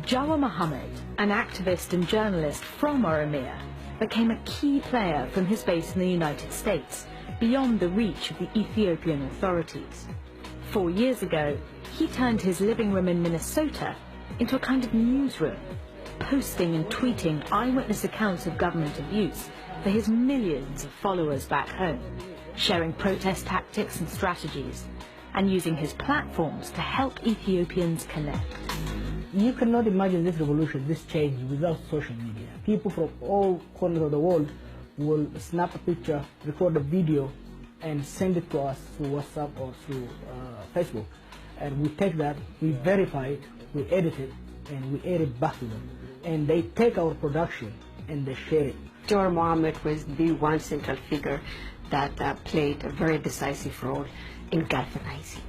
Jawar Mohammed, an activist and journalist from Umaraa, became a key player from his base in the United States, beyond the reach of the Ethiopian authorities. 4 years ago, he turned his living room in Minnesota into a kind of newsroom, posting and tweeting eyewitness accounts of government abuse for his millions of followers back home, sharing protest tactics and strategies, and using his platforms to help Ethiopians connect. You cannot imagine this revolution, this change, without social media. People from all corners of the world will snap a picture, record a video, and send it to us through WhatsApp or through Facebook. And we take that, we verify it, we edit it, and we air it back to them. And they take our production and they share it. Jawar Mohammed was the one central figure that played a very decisive role in galvanizing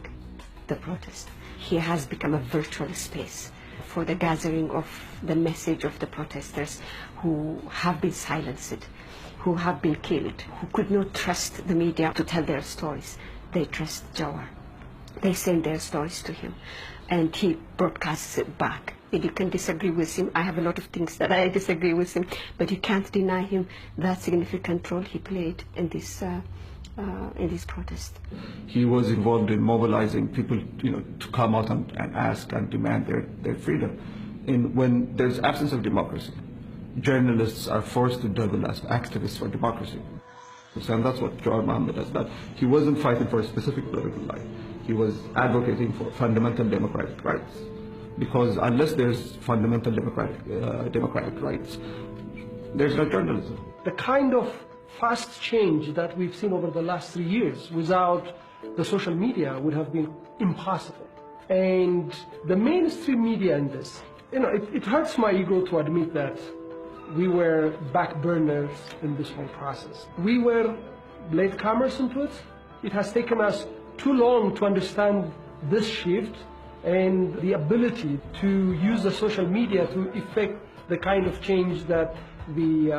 the protest. He has become a virtual space for the gathering of the message of the protesters who have been silenced, who have been killed, who could not trust the media to tell their stories. They trust Jawar. They send their stories to him, and he broadcasts it back. And you can disagree with him. I have a lot of things that I disagree with him, but you can't deny him that significant role he played in this protest. He was involved in mobilizing people, to come out and ask and demand their freedom. And when there's absence of democracy, journalists are forced to double as activists for democracy. And that's what Jawar Mohammed has done. He wasn't fighting for a specific political life. He was advocating for fundamental democratic rights. Because unless there's fundamental democratic rights, there's no journalism. The kind of fast change that we've seen over the last 3 years without the social media would have been impossible. And the mainstream media in this, it hurts my ego to admit that we were back burners in this whole process. We were latecomers into it. It has taken us too long to understand this shift and the ability to use the social media to effect the kind of change that the